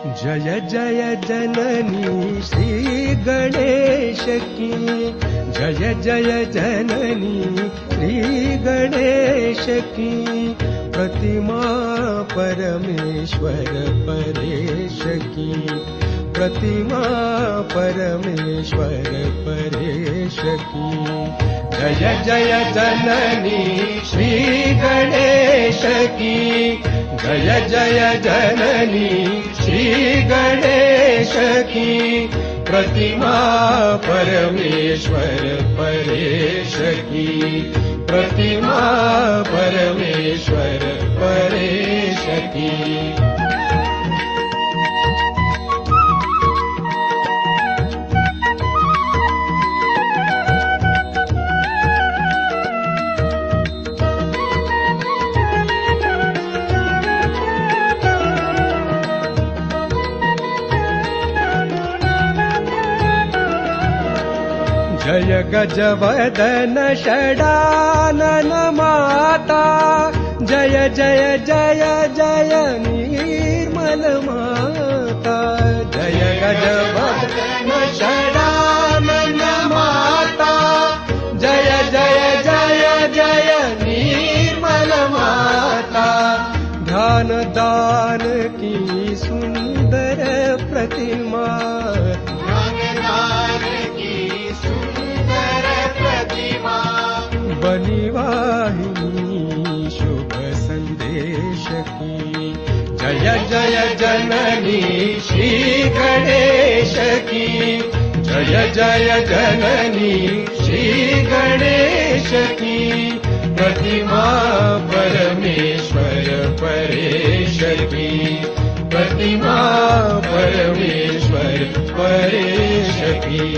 जय जय जननी श्री गणेश की, जय जय जननी श्री गणेश की, प्रतिमा परमेश्वर परेश की, प्रतिमा परमेश्वर परेश की। जय जय जननी श्री गणेश की, जय जय जननी श्री गणेश की, प्रतिमा परमेश्वर परेश की, प्रतिमा परमेश्वर परेश की। जय गजवदन षडानन माता, जय जय जय जय निर्मल माता। जय गजवदन षडानन माता, जय जय जय जय निर्मल माता। ध्यान दान की सुंदर प्रतिमा, बलिवाहिनी शुभ संदेश की। जय जय जननी श्री गणेश की, जय जय जननी श्री गणेश की, प्रतिमा परमेश्वर परेश की, प्रतिमा परमेश्वर परेश की।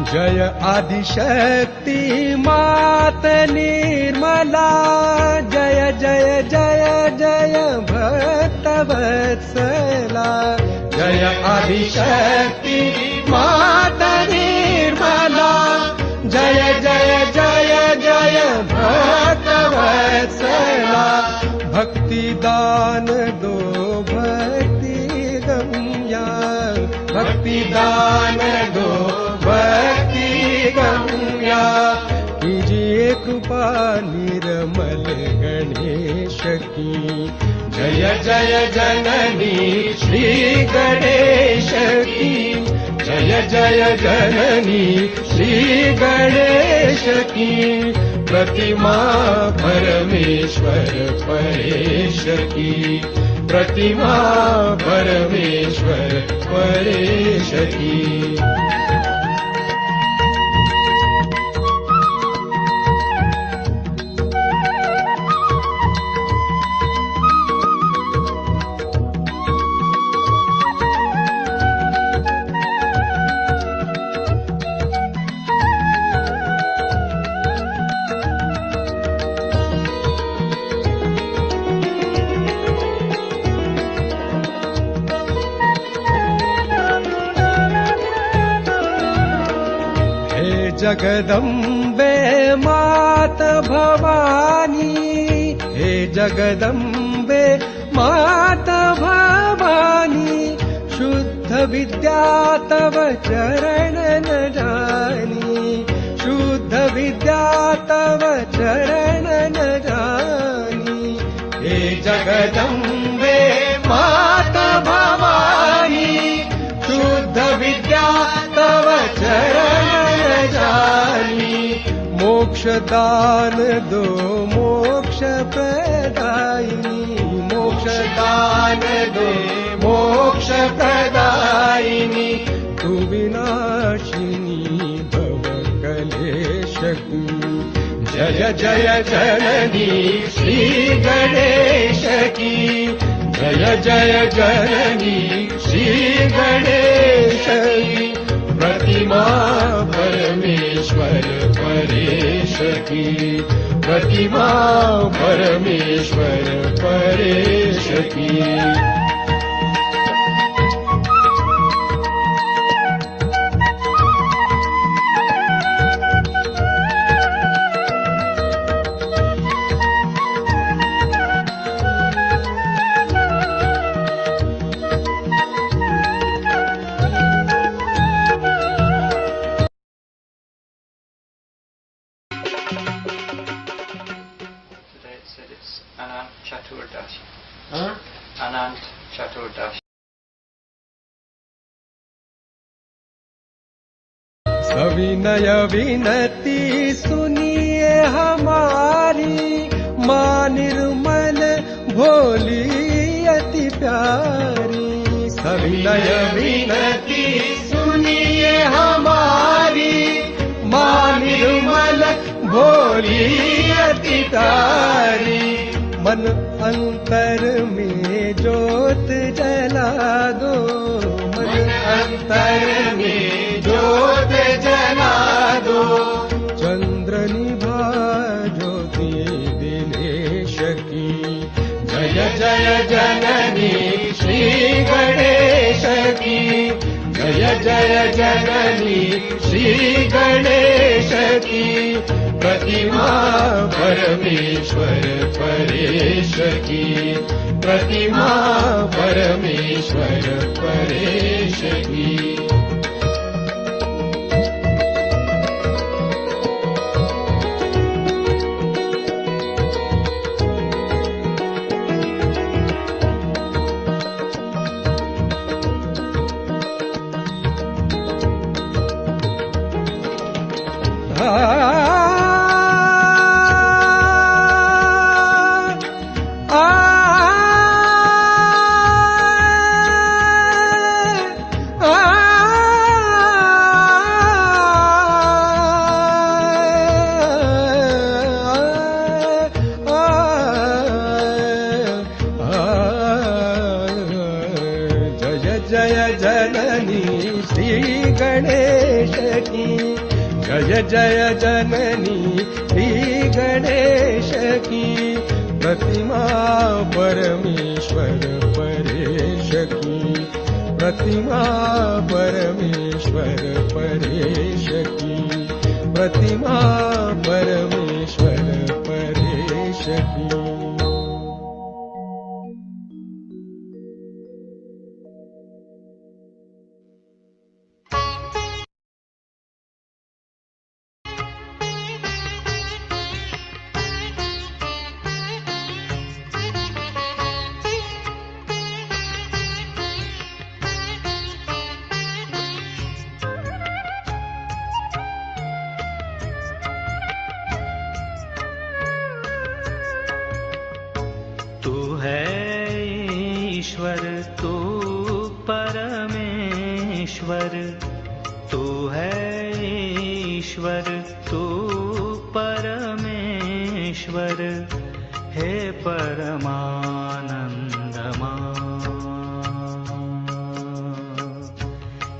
जय आदिशक्ति मात निर्मला, जय जय जय जय भक्तवत्सला। जय आदिशक्ति मात निर्मला, जय जय जय जय भक्तवत्सला। भक्ति दान दो भक्ति गम्या, भक्ति दान दो भक्ति गम्या। कीजिए कृपा निर्मल गणेश की, जय जय जननी श्री गणेश की, जय जय जननी श्री गणेश की, प्रतिमा परमेश्वर परेश की, प्रतिमा परमेश्वर परेश की। जगदम्बे मात भवानी, हे जगदम्बे मात भवानी, शुद्ध विद्या तव चरण न जानी, शुद्ध विद्या तव चरण न जानी। हे जगदम्बे मात भवानी, शुद्ध विद्या तव चरण न जानी। मोक्ष दान दो मोक्ष प्रदायिनी, मोक्ष दान दो मोक्ष प्रदायिनी। तू विनाशिनी भव कलेश की, जय जय जननी श्री गणेश की, जय जय जननी श्री गणेश की, प्रतिमा परमेश्वर परेश की, प्रतिमा परमेश्वर परेश की। अनंत चतुर्दशी। सविनय विनती सुनिए हमारी, माँ निर्मल भोली अति प्यारी। सविनय विनती सुनिए हमारी, माँ निर्मल भोली अति प्यारी। मन अंतर में ज्योत जला दो, मन अंतर में ज्योत जला दो। चंद्र निभा ज्योति दिनेश की, जय जय जननी श्री गणेश की। जय जय जननी श्री गणेश की। प्रतिमा परमेश्वर परेश की। प्रतिमा परमेश्वर परेश की। जय जननी श्री गणेश की। जय जय जननी श्री गणेश की। प्रतिमा परमेश्वर परेश की। प्रतिमा परमेश्वर परेश की। प्रतिमा परमेश्वर परेश की। ईश्वर तू परमेश्वर, तू है ईश्वर तू परमेश्वर। हे परमानंदमा,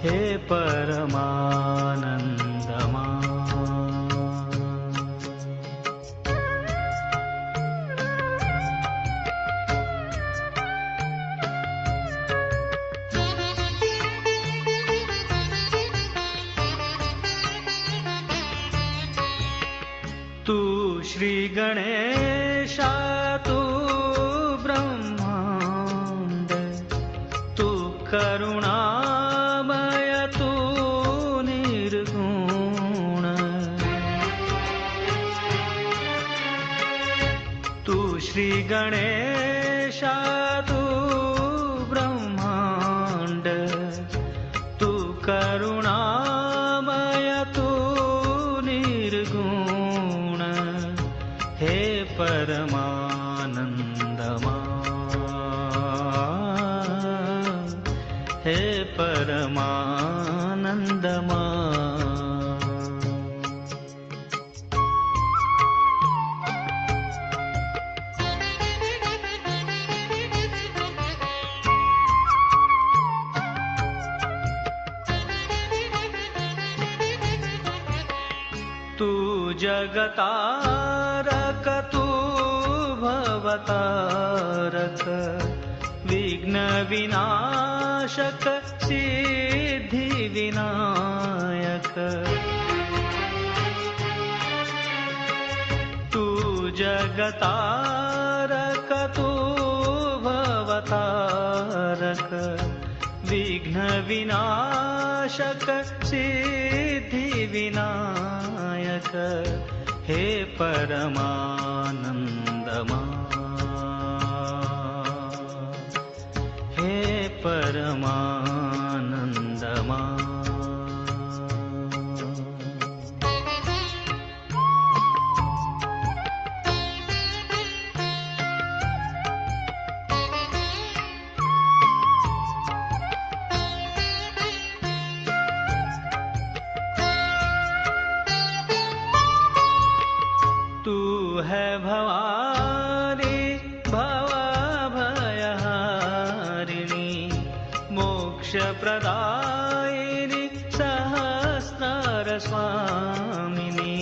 हे परमानंदमा। तू श्री गणेशा तू ब्रह्मांड, तू करुणामय तू निर्गुण। तू श्री गणेशा तू ब्रह्मांड, तू करुणामय तू निर्गुण। हे परमानंदमा, हे परमानंदमा। तू जगता रख भवतारक विघ्न विनाशक सिद्धि विनायक तू जगतारक तू भवतारक विघ्न विनाशक सिद्धि विनायक हे परमानंदमा हे परमानंदमा तू है भवानी भवभयहारिणी मोक्ष प्रदायिनी सहस्र स्वामिनी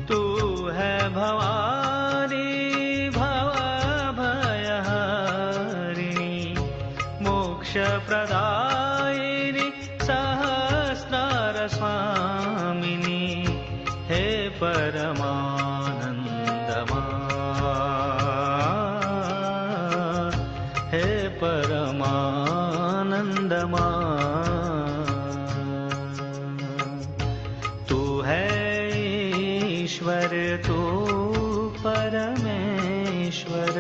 तू है भवानी भवभयहारिणी मोक्ष प्रदायिनी सहस्र स्वामिनी हे परमानंदमा हे परमानंदमा तू है ईश्वर तू परमेश्वर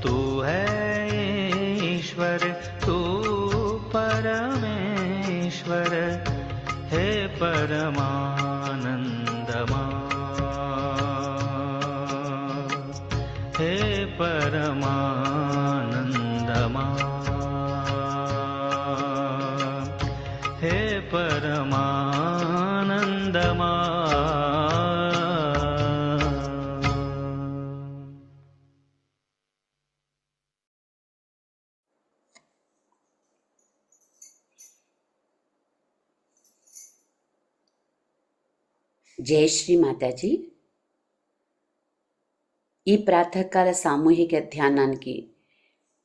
तू है ईश्वर तू परमेश्वर हे परमानंदमा हे परमानंदमा हे परमानंदमा జై శ్రీ మాతాజీ. ఈ ప్రాతకాల సామూహిక ధ్యానానికి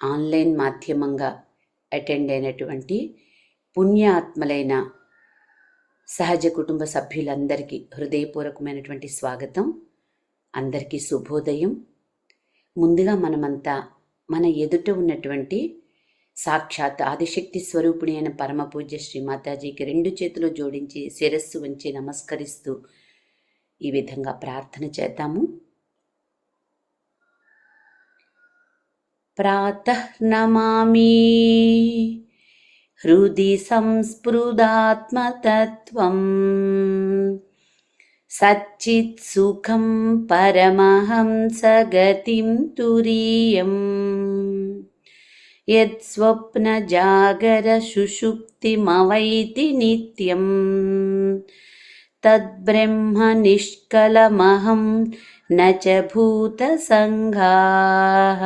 ఆన్లైన్ మాధ్యమంగా అటెండ్ అయినటువంటి పుణ్య ఆత్మలైన సహజ కుటుంబ సభ్యులందరికీ హృదయపూర్వకమైనటువంటి స్వాగతం. అందరికీ శుభోదయం. ముందుగా మనమంతా మన ఎదుట ఉన్నటువంటి సాక్షాత్ ఆదిశక్తి స్వరూపిణి అయిన పరమ పూజ్య శ్రీ మాతాజీకి రెండు చేతులు జోడించి శిరస్సు వంచి నమస్కరిస్తూ ఈ విధంగా ప్రార్థన చేద్దాము. ప్రాతః నమామి హృది సంస్పృదాత్మతత్వం సచ్చిత్ సుఖం పరమహంస గతిం తురీయం యత్స్వప్న జాగర సుషుప్తిమవైతి నిత్యం తద్బ్రహ్మ నిష్కలమహం న చ భూత సంఘాః.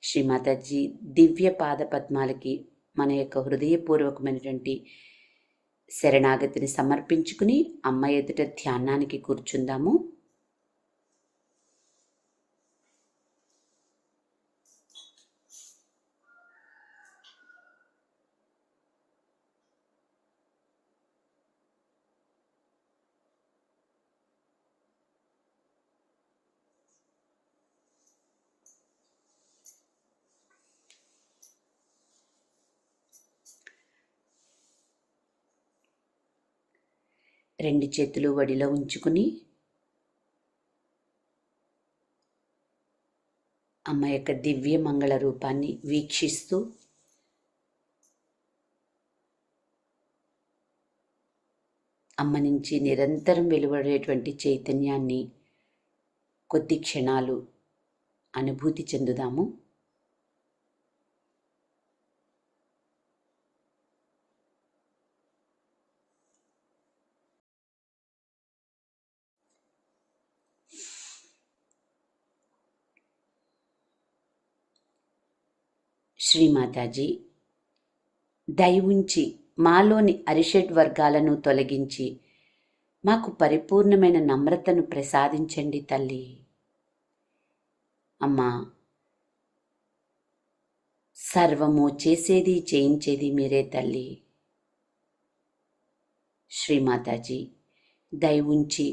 శ్రీమాతాజీ దివ్య పాద పద్మాలకి మన యొక్క హృదయపూర్వకమైనటువంటి శరణాగతిని సమర్పించుకుని అమ్మ ఎదుట ధ్యానానికి కూర్చుందాము. రెండు చేతులు వడిలో ఉంచుకుని అమ్మ యొక్క దివ్య మంగళ రూపాన్ని వీక్షిస్తూ అమ్మ నుంచి నిరంతరం వెలువడేటువంటి చైతన్యాన్ని కొద్ది క్షణాలు అనుభూతి చెందుదాము. శ్రీమాతాజీ దయ ఉంచి మాలోని అరిషడ్ వర్గాలను తొలగించి మాకు పరిపూర్ణమైన నమ్రతను ప్రసాదించండి తల్లి. అమ్మా, సర్వము చేసేది చేయించేది మీరే తల్లి. శ్రీమాతాజీ, దయ ఉంచి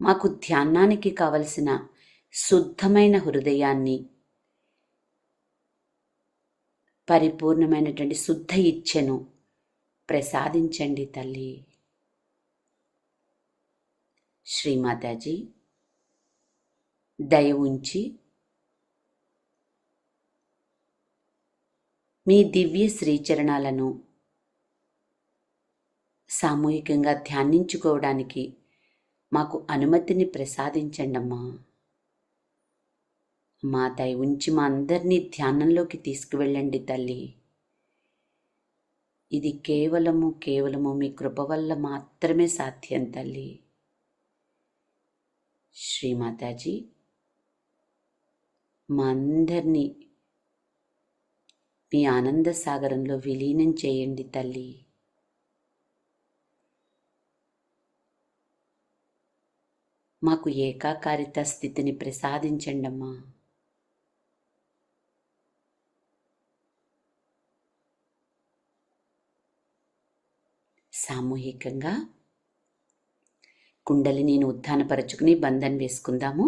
మాకు ధ్యానానికి కావలసిన శుద్ధమైన హృదయాన్ని, పరిపూర్ణమైనటువంటి శుద్ధ ఇచ్ఛను ప్రసాదించండి తల్లి. శ్రీమాతాజీ, దయ ఉంచి మీ దివ్య శ్రీచరణాలను సామూహికంగా ధ్యానించుకోవడానికి మాకు అనుమతిని ప్రసాదించండమ్మా. మా దయ ఉంచి మా అందరినీ ధ్యానంలోకి తీసుకువెళ్ళండి తల్లి. ఇది కేవలము మీ కృప వల్ల మాత్రమే సాధ్యం తల్లి. శ్రీమాతాజీ, మా అందరినీ మీ ఆనంద సాగరంలో విలీనం చేయండి తల్లి. మాకు ఏకాకారిత స్థితిని ప్రసాదించండమ్మా. సామూహికంగా కుండలిని ఉత్థానపరచుకుని బంధన్ వేసుకుందాము.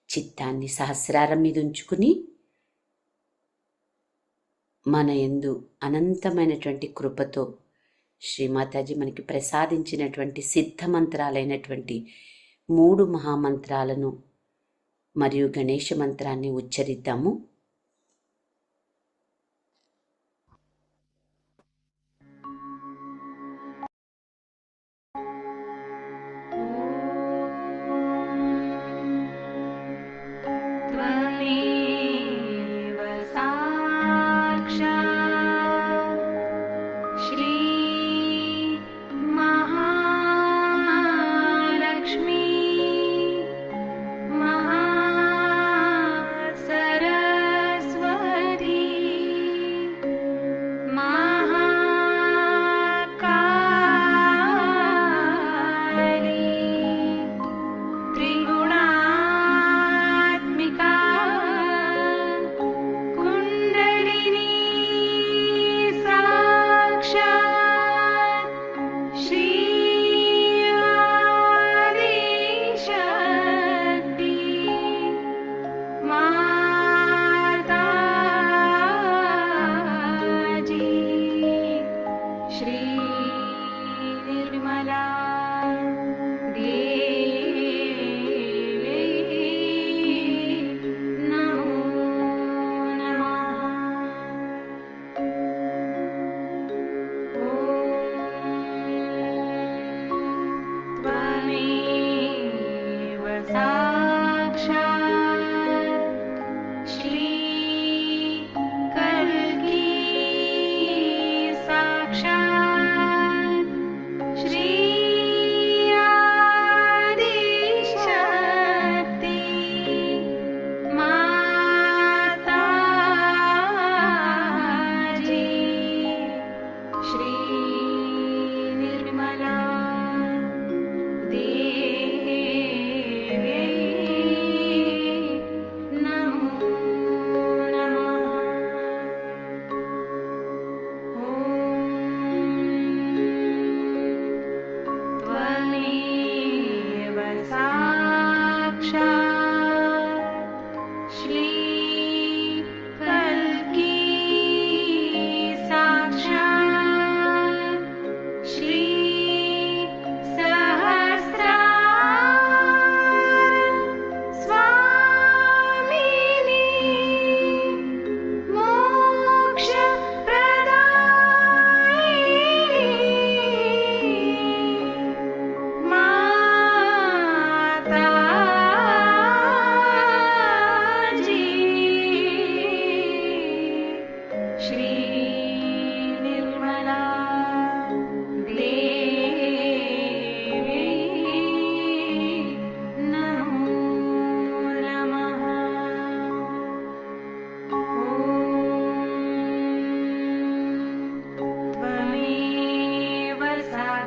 చిత్తాన్ని సహస్రారం మీద ఉంచుకుని మన యందు అనంతమైనటువంటి కృపతో శ్రీమాతాజీ మనకి ప్రసాదించినటువంటి సిద్ధమంత్రాలైనటువంటి 3 మహామంత్రాలను మరియు గణేష మంత్రాన్ని ఉచ్చరిద్దాము. महासरस्वती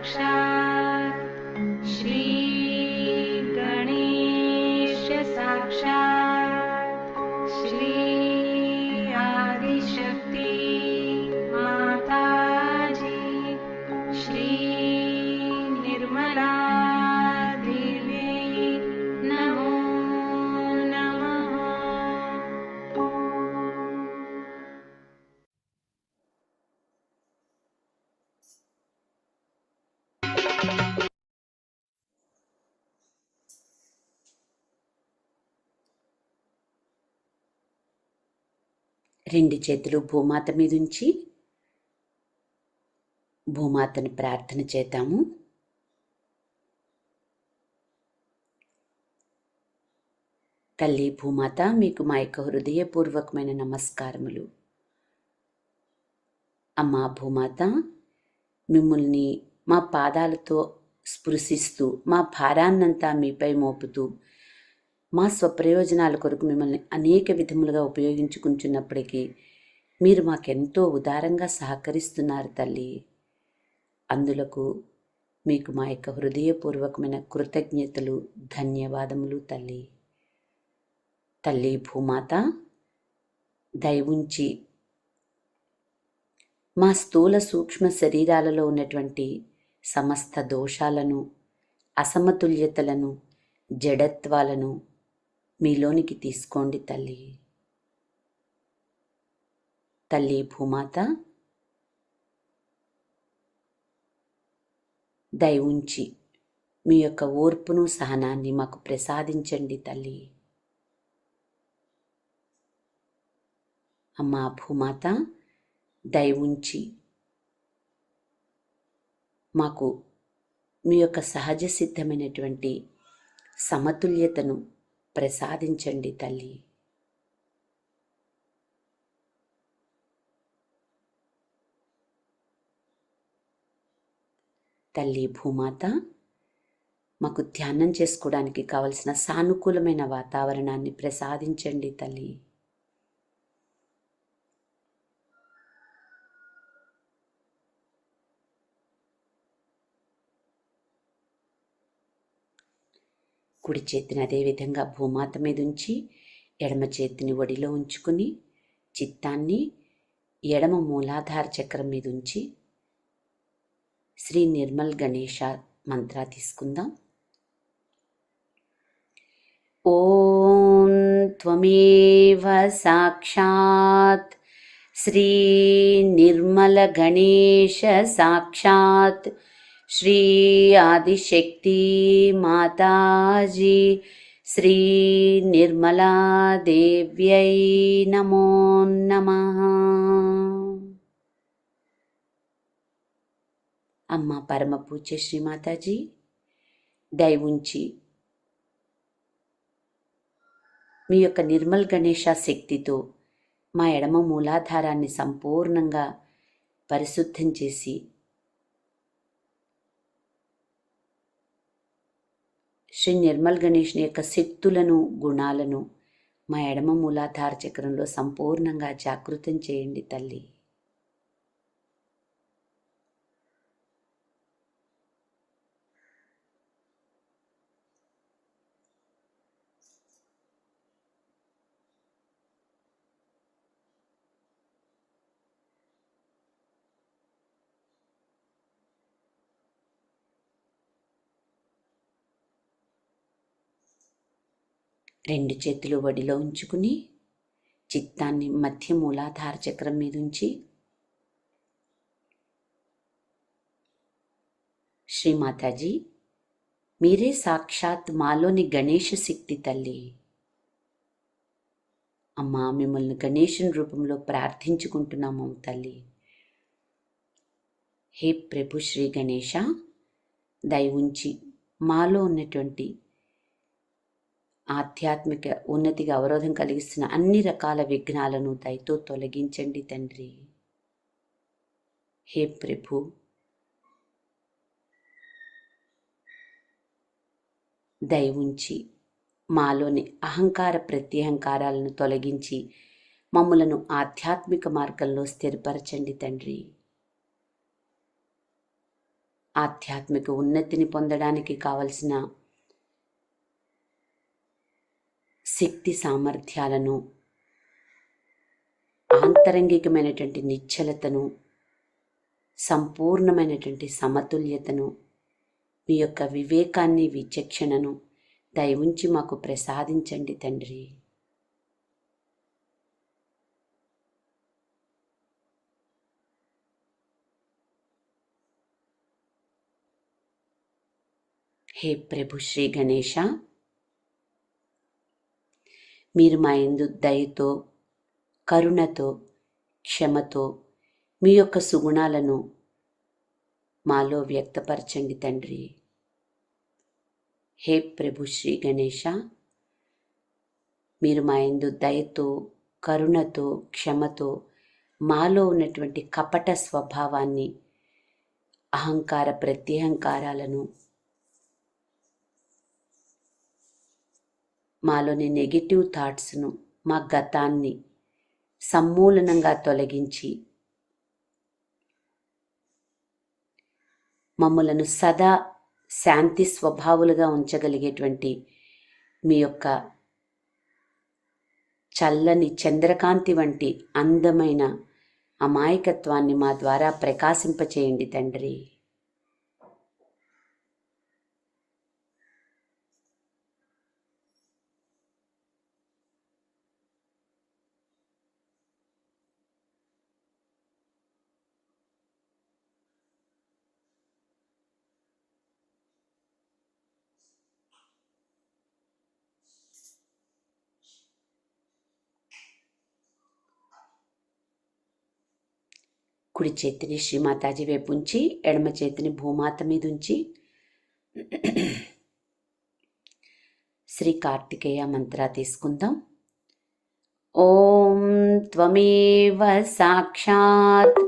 साक्षात् श्री गणेश साक्षात् श्री आदिशक्ति माताजी श्री निर्मला देवी नमो नमः। రెండు చేతులు భూమాత మీదుంచి భూమాతను ప్రార్థన చేద్దాము. తల్లి భూమాత, మీకు మా యొక్క హృదయపూర్వకమైన నమస్కారములు. అమ్మా భూమాత, మిమ్మల్ని మా పాదాలతో స్పృశిస్తూ మా భారాన్నంతా మీపై మోపుతూ మా స్వప్రయోజనాల కొరకు మిమ్మల్ని అనేక విధములుగా ఉపయోగించుకుంటున్నప్పటికీ మీరు మాకెంతో ఉదారంగా సహకరిస్తున్నారు తల్లి. అందులకు మీకు మా యొక్క హృదయపూర్వకమైన కృతజ్ఞతలు, ధన్యవాదములు తల్లి. తల్లి భూమాత, దయవుంచి మా స్థూల సూక్ష్మ శరీరాలలో ఉన్నటువంటి సమస్త దోషాలను, అసమతుల్యతలను, జడత్వాలను మీలోనికి తీసుకోండి తల్లి. తల్లి భూమాత, దయవుంచి మీ యొక్క ఓర్పును, సహనాన్ని మాకు ప్రసాదించండి తల్లి. అమ్మా భూమాత, దయవుంచి మాకు మీ యొక్క సహజ సిద్ధమైనటువంటి సమతుల్యతను ప్రసాదించండి తల్లి. తల్లి భూమాత, మాకు ధ్యానం చేసుకోవడానికి కావలసిన సానుకూలమైన వాతావరణాన్ని ప్రసాదించండి తల్లి. కుడి చేతిని అదేవిధంగా భూమాత మీద ఉంచి ఎడమ చేతిని ఒడిలో ఉంచుకుని చిత్తాన్ని ఎడమ మూలాధార చక్రం మీద ఉంచి శ్రీ నిర్మల్ గణేశ మంత్ర తీసుకుందాం. ఓం త్వమేవ సాక్షాత్ శ్రీ నిర్మల గణేశ సాక్షాత్ శ్రీ ఆదిశక్తి మాతాజీ శ్రీ నిర్మలా దేవ్యై నమో నమః. అమ్మ పరమ పూజ్య శ్రీమాతాజీ, దయవుంచి మీ యొక్క నిర్మల్ గణేశ శక్తితో మా ఎడమ మూలాధారాన్ని సంపూర్ణంగా పరిశుద్ధం చేసి శ్రీ నిర్మల్ గణేష్ని యొక్క శక్తులను, గుణాలను మా ఎడమ మూలాధార చక్రంలో సంపూర్ణంగా జాగృతం చేయండి తల్లి. రెండు చేతులు వడిలో ఉంచుకుని చిత్తాన్ని మధ్య మూలాధార చక్రం మీద ఉంచి శ్రీమాతాజీ, మీరే సాక్షాత్ మాలోని గణేష శక్తి తల్లి. అమ్మా, మిమ్మల్ని గణేశుని రూపంలో ప్రార్థించుకుంటున్నాము తల్లి. హే ప్రభు శ్రీ గణేశ, దయవుంచి మాలో ఉన్నటువంటి ఆధ్యాత్మిక ఉన్నతికి అవరోధం కలిగిస్తున్న అన్ని రకాల విఘ్నాలను దయతో తొలగించండి తండ్రి. హే ప్రభు, దయవుంచి మాలోని అహంకార ప్రత్యహంకారాలను తొలగించి మమ్ములను ఆధ్యాత్మిక మార్గంలో స్థిరపరచండి తండ్రి. ఆధ్యాత్మిక ఉన్నతిని పొందడానికి కావలసిన శక్తి సామర్థ్యాలను, ఆంతరంగికమైనటువంటి నిశ్చలతను, సంపూర్ణమైనటువంటి సమతుల్యతను, మీ యొక్క వివేకాన్ని, విచక్షణను దయవుంచి మాకు ప్రసాదించండి తండ్రి. హే ప్రభు శ్రీ గణేశ, మీరు మా యందు దయతో, కరుణతో, క్షమతో మీ యొక్క సుగుణాలను మాలో వ్యక్తపరచండి తండ్రి. హే ప్రభు శ్రీ గణేశ, మీరు మా యందు దయతో, కరుణతో, క్షమతో మాలో ఉన్నటువంటి కపట స్వభావాన్ని, అహంకార ప్రత్యహంకారాలను, మాలోని నెగిటివ్ థాట్స్ను, మా గతాన్ని సమూలనంగా తొలగించి మమ్మలను సదా శాంతి స్వభావులుగా ఉంచగలిగేటువంటి మీ యొక్క చల్లని చంద్రకాంతి వంటి అందమైన అమాయకత్వాన్ని మా ద్వారా ప్రకాశింపచేయండి తండ్రి. కుడి చేతిని శ్రీమాతాజీ వైపు ఉంచి, ఎడమ చేతిని భూమాత మీద ఉంచి శ్రీ కార్తికేయ మంత్ర తీసుకుందాం. ఓం త్వమేవ సాక్షాత్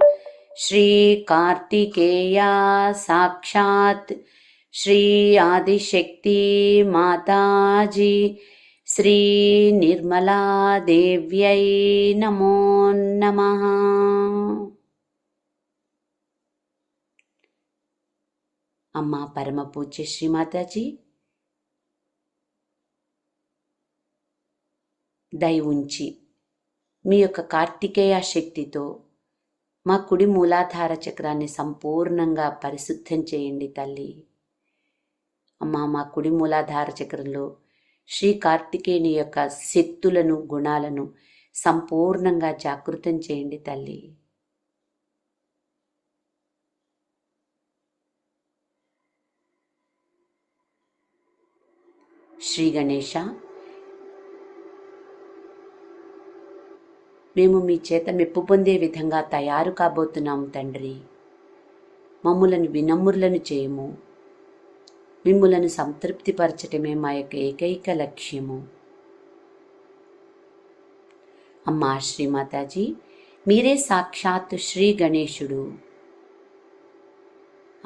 శ్రీ కార్తికేయ సాక్షాత్ శ్రీ ఆదిశక్తి మాతాజీ శ్రీ నిర్మలా దేవ్యై నమో నమః. అమ్మా పరమ పూజ్య శ్రీమాతాజీ, దయ ఉంచి మీ యొక్క కార్తికేయ శక్తితో మా కుడి మూలాధార చక్రాన్ని సంపూర్ణంగా పరిశుద్ధం చేయండి తల్లి. అమ్మా, మా కుడి మూలాధార చక్రంలో శ్రీ కార్తికేయుని యొక్క శక్తులను, గుణాలను సంపూర్ణంగా జాగృతం చేయండి తల్లి. శ్రీ గణేశ, మేము మీ చేత మెప్పు పొందే విధంగా తయారు కాబోతున్నాము తండ్రి. మమ్ములను వినమ్రులను చేయము. మిమ్ములను సంతృప్తిపరచటమే మా యొక్క ఏకైక లక్ష్యము. అమ్మా శ్రీమాతాజీ, మీరే సాక్షాత్ శ్రీ గణేశుడు.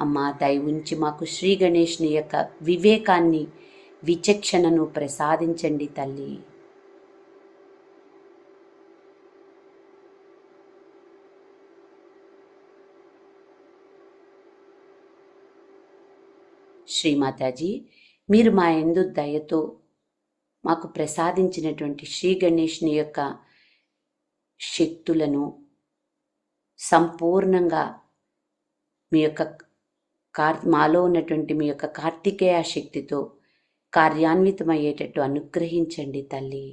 అమ్మా, దయ ఉంచి మాకు శ్రీ గణేశుని యొక్క వివేకాన్ని, విచక్షణను ప్రసాదించండి తల్లి. శ్రీమాతాజీ, మీరు మా యందు దయతో మాకు ప్రసాదించినటువంటి శ్రీ గణేశుని యొక్క శక్తులను సంపూర్ణంగా మీ యొక్క మాలో ఉన్నటువంటి మీ యొక్క కార్తికేయ శక్తితో కార్యాన్వితమయ్యేటట్టు అనుగ్రహించండి తల్లి.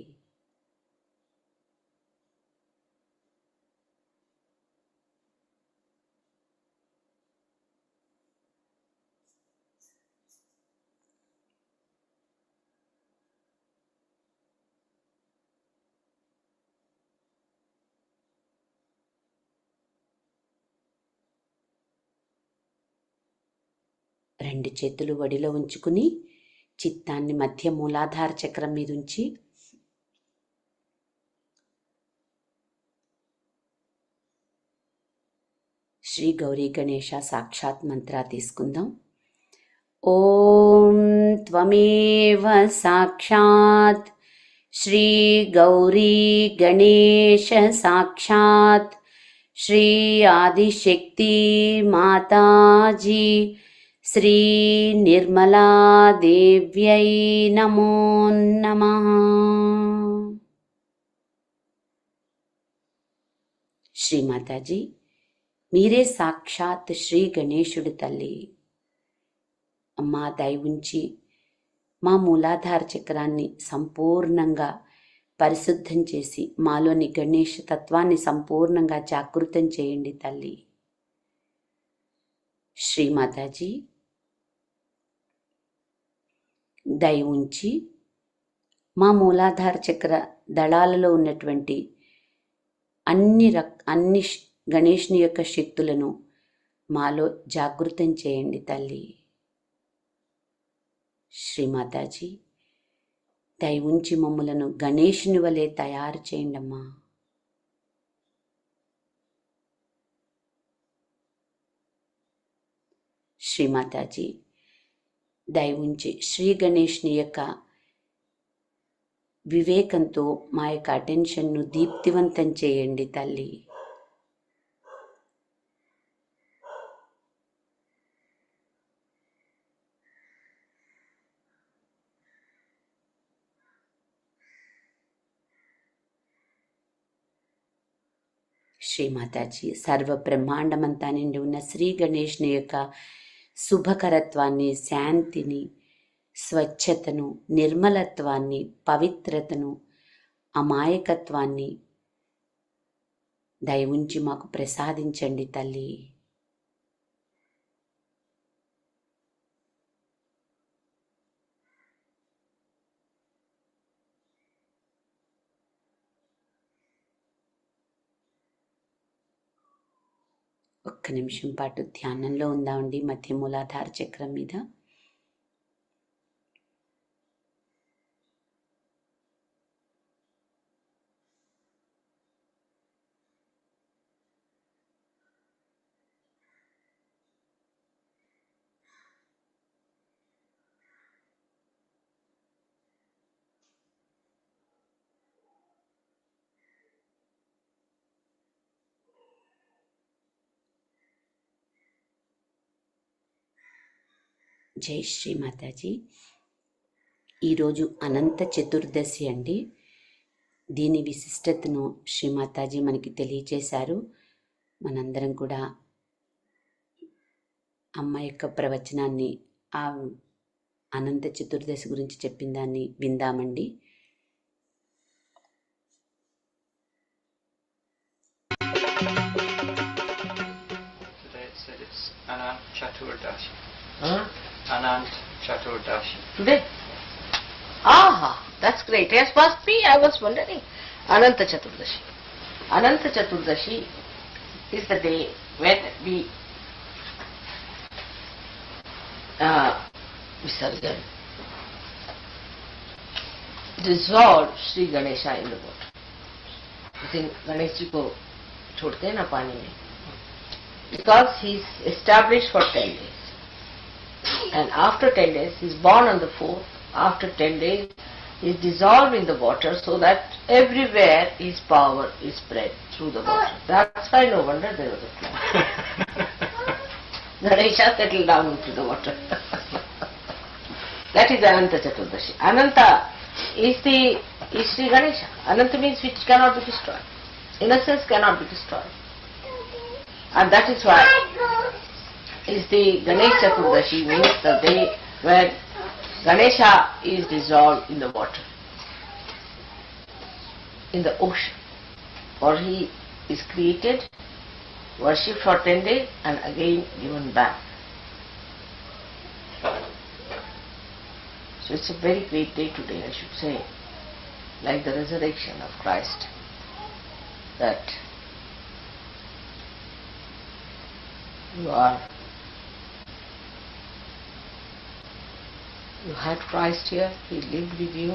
రెండు చేతులు వడిలో ఉంచుకుని చిత్తాన్ని మధ్య మూలాధార చక్రం మీద ఉంచి శ్రీ గౌరీ గణేశ సాక్షాత్ మంత్ర తీసుకుందాం. ఓం త్వమేవ సాక్షాత్ శ్రీ గౌరీ గణేశ సాక్షాత్ శ్రీ ఆదిశక్తి మాతాజీ శ్రీ నిర్మలా దేవ్యై నమో నమః. శ్రీమాతాజీ, మీరే సాక్షాత్ శ్రీ గణేశుడి తల్లి. అమ్మా, దయ ఉంచి మా మూలాధార చక్రాన్ని సంపూర్ణంగా పరిశుద్ధం చేసి మాలోని గణేష తత్వాన్ని సంపూర్ణంగా జాగృతం చేయండి తల్లి. శ్రీమాతాజీ, దయ ఉంచి మా మూలాధార చక్ర దళాలలో ఉన్నటువంటి అన్ని గణేష్ని యొక్క శక్తులను మాలో జాగృతం చేయండి తల్లి. శ్రీమాతాజీ, దయ ఉంచి మమ్ములను గణేషుని వలె తయారు చేయండి అమ్మా. శ్రీమాతాజీ, దయ ఉంచి శ్రీ గణేష్ని యొక్క వివేకంతో మా యొక్క అటెన్షన్ను దీప్తివంతం చేయండి తల్లి. శ్రీమాతాజీ, సర్వ బ్రహ్మాండమంతా నిండి ఉన్న శ్రీ గణేష్ని యొక్క శుభకరత్వాన్ని, శాంతిని, స్వచ్ఛతను, నిర్మలత్వాన్ని, పవిత్రతను, అమాయకత్వాన్ని దయ ఉంచి మాకు ప్రసాదించండి తల్లి. ఒక్క నిమిషం పాటు ధ్యానంలో ఉందామండి మధ్య మూలాధార చక్రం మీద. జై శ్రీ మాతాజీ. ఈరోజు అనంత చతుర్దశి అండి. దీని విశిష్టతను శ్రీమాతాజీ మనకి తెలియచేశారు. మనందరం కూడా అమ్మ యొక్క ప్రవచనాన్ని, ఆ అనంత చతుర్దశి గురించి చెప్పిన దాన్ని విందామండి. Anant Chaturdashi. Today? Ah, that's great. Yes, must be. I was wondering. Ananta Chaturdashi. Ananta Chaturdashi is the day when we Visarjan dissolve Shri Ganesha in the water. लेकिन गणेश जी को छोड़ते हैं ना पानी में, because he is established for 10 days. And after 10 days, he is born on the 4th. After 10 days, he is dissolved in the water so that everywhere his power is spread through the water. That's why no wonder there was a flood. Ganesha settled down into the water. That is Ananta Chaturdashi. Ananta is Shri Ganesha. Ananta means which cannot be destroyed. Innocence cannot be destroyed. And that is why is the Ganesh Chaturdashi, means the day when Ganesha is dissolved in the water, in the ocean, or he is created, worshipped for 10 days and again given back. So it's a very great day today, I should say, like the resurrection of Christ, that you had Christ here, he lived with you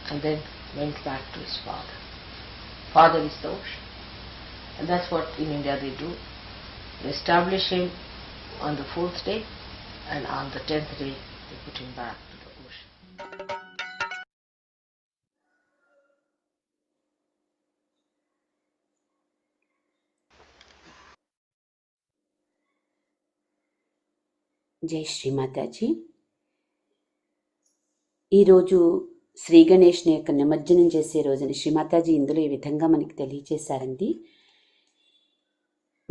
and then went back to his Father. Father is the ocean. And that's what in India they do. They establish him on the 4th day, and on the 10th day they put him back to the ocean. జై శ్రీమాతాజీ. ఈరోజు శ్రీ గణేష్ని యొక్క నిమజ్జనం చేసే రోజుని శ్రీమాతాజీ ఇందులో ఈ విధంగా మనకి తెలియచేశారండి.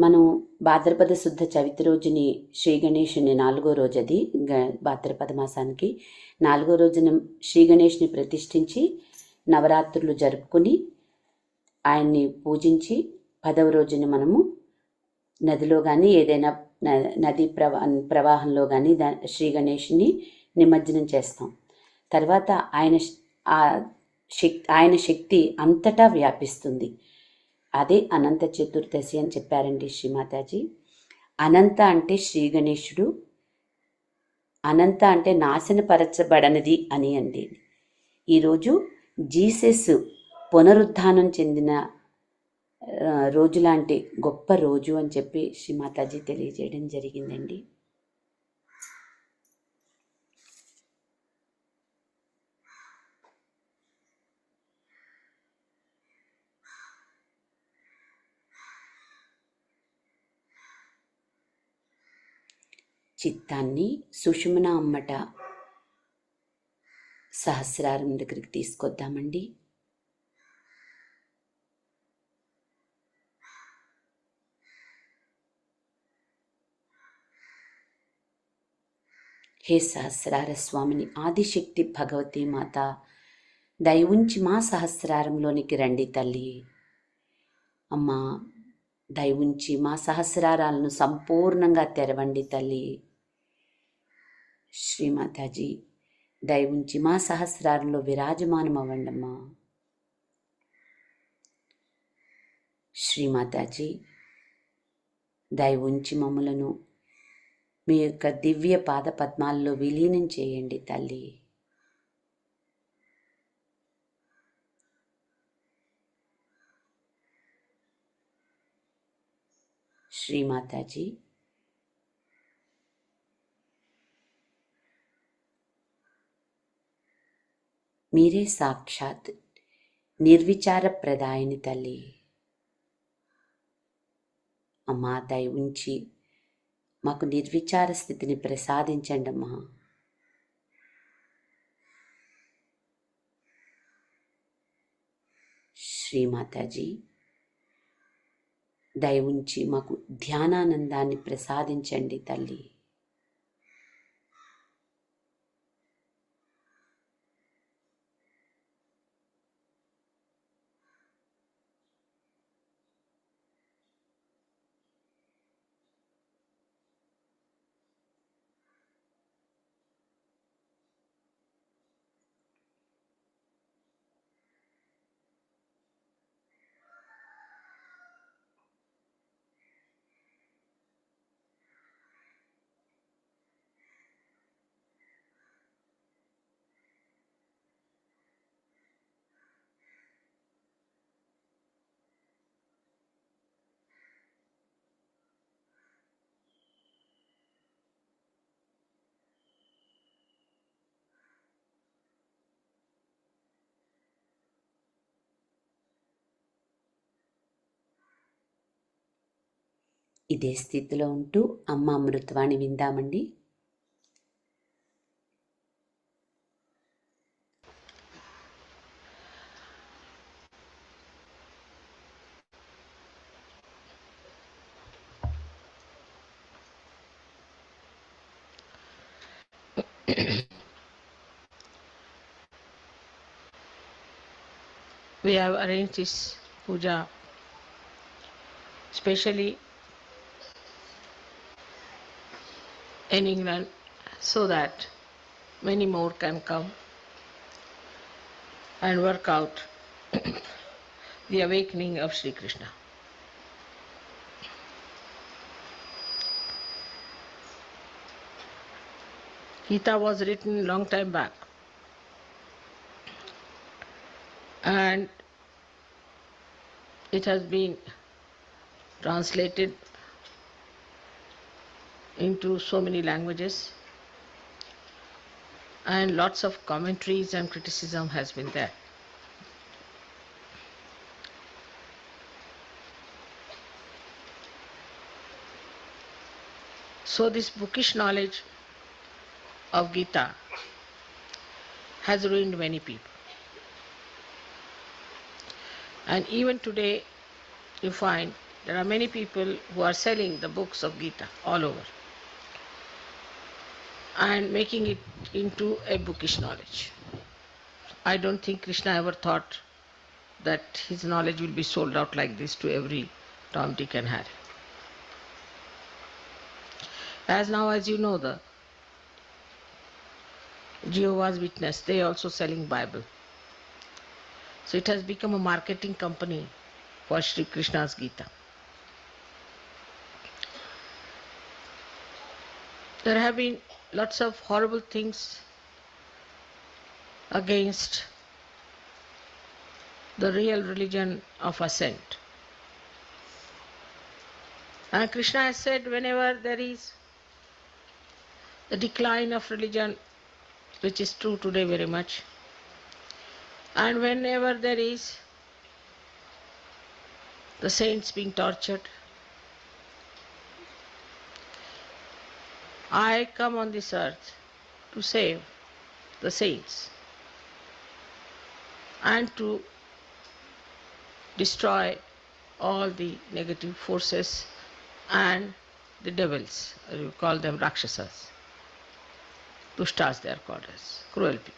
మనం భాద్రపద శుద్ధ చవితి రోజుని శ్రీ గణేషుని 4వ రోజు, అది భాద్రపద మాసానికి 4వ రోజున శ్రీ గణేష్ని ప్రతిష్ఠించి నవరాత్రులు జరుపుకుని ఆయన్ని పూజించి 10వ రోజున మనము నదిలో కానీ ఏదైనా నదీ ప్రవాహంలో కానీ శ్రీ గణేష్ని నిమజ్జనం చేస్తాం. తర్వాత ఆయన శక్తి అంతటా వ్యాపిస్తుంది. అదే అనంత చతుర్దశి అని చెప్పారండి శ్రీమాతాజీ. అనంత అంటే శ్రీ గణేశుడు, అనంత అంటే నాశనపరచబడనిది అని అండి. ఈరోజు జీసస్ పునరుద్ధానం చెందిన రోజు లాంటి గొప్ప రోజు అని చెప్పి శ్రీమాతాజీ తెలియజేయడం జరిగిందండి. చిత్తాన్ని సుషుమ్న అమ్మట సహస్రారం దగ్గరికి తీసుకొద్దామండి. హే సహస్రార స్వామిని, ఆదిశక్తి భగవతి మాత, దయవుంచి మా సహస్రారంలోనికి రండి తల్లి. అమ్మా, దయవుంచి మా సహస్రారాలను సంపూర్ణంగా తెరవండి తల్లి. శ్రీమాతాజీ, దయవుంచి మా సహస్రారంలో విరాజమానం అవ్వండమ్మా. శ్రీమాతాజీ, దయవుంచి మమ్మలను మీ యొక్క దివ్య పాద పద్మాల్లో విలీనం చేయండి తల్లి. శ్రీమాతాజీ, మీరే సాక్షాత్ నిర్విచార ప్రదాయని తల్లి. అమ్మా, దయ ఉంచి మాకు నిర్విచార స్థితిని ప్రసాదించండి అమ్మా. శ్రీమాతాజీ, దయ ఉంచి మాకు ధ్యానానందాన్ని ప్రసాదించండి తల్లి. ఇదే స్థితిలో ఉంటూ అమ్మ Amruthavani విందామండి. We have arranged this puja specially in England so that many more can come and work out the awakening of Sri Krishna. Gita was written long time back, and it has been translated into so many languages, and lots of commentaries and criticism has been there. So this bookish knowledge of Gita has ruined many people. And even today, you find there are many people who are selling the books of Gita all over and making it into a bookish knowledge. I don't think Krishna ever thought that his knowledge will be sold out like this to every Tom, Dick and Harry. As now, as you know, the Jehovah's Witness, they are also selling Bible. So it has become a marketing company for Shri Krishna's Gita. There have been lots of horrible things against the real religion of ascent. And Krishna has said whenever there is the decline of religion, which is true today very much, and whenever there is the saints being tortured, I come on this earth to save the saints and to destroy all the negative forces and the devils, you call them Rakshasas. Dushtas they are called as, cruel people.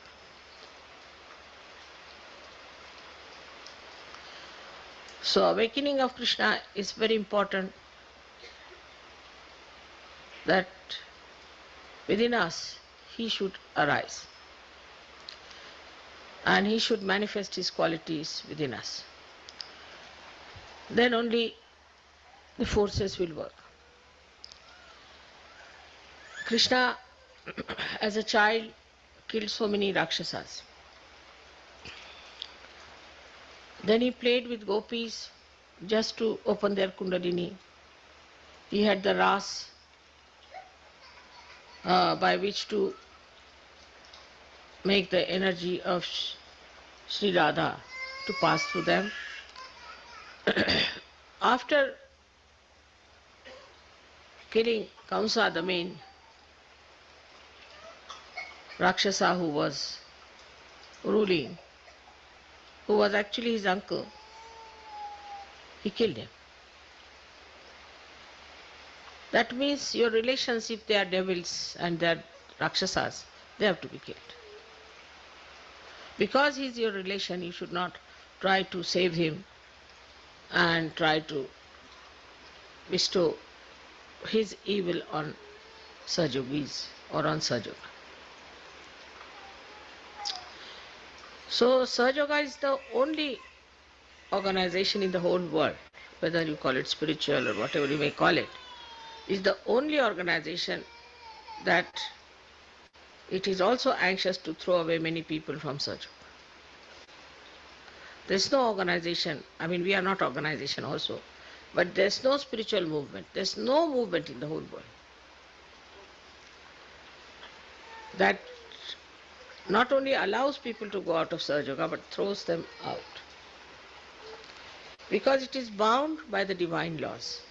So awakening of Krishna is very important, that within us he should arise and he should manifest his qualities within us. Then only the forces will work. Krishna as a child killed so many Rakshasas. Then he played with gopis just to open their kundalini. He had the ras by which to make the energy of Sri Radha to pass through them. After killing Kamsa, the main Rakshasa who was ruling, who was actually his uncle, he killed him. That means your relations, if they are devils and they are Rakshasas, they have to be killed. Because he is your relation, you should not try to save him and try to bestow his evil on Sajogis or on Sajoga. So Sahaja is the only organization in the whole world, whether you call it spiritual or whatever you may call it, is the only organization that it is also anxious to throw away many people from Sahaja. There's no organization, I mean we are not organization also, but there's no spiritual movement, there's no movement in the whole world that not only allows people to go out of Sahaja Yoga, but throws them out. Because it is bound by the divine laws,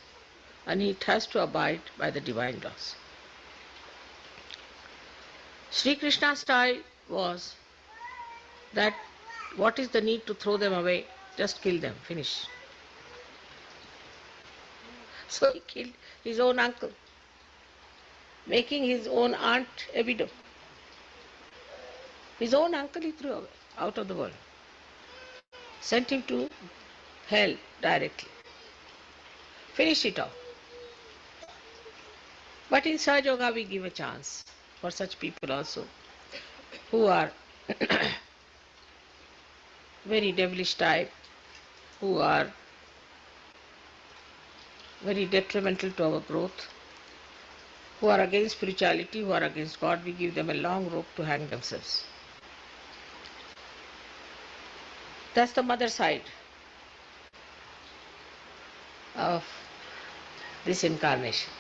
and it has to abide by the divine laws. Sri Krishna's style was that what is the need to throw them away? Just kill them, finish. So he killed his own uncle, making his own aunt a widow. His own uncle he threw away, out of the world. Sent him to hell directly. Finish it off. But in Sahaja Yoga we give a chance for such people also who are very devilish type, who are very detrimental to our growth, who are against spirituality, who are against God. We give them a long rope to hang themselves. That's the mother side of this incarnation.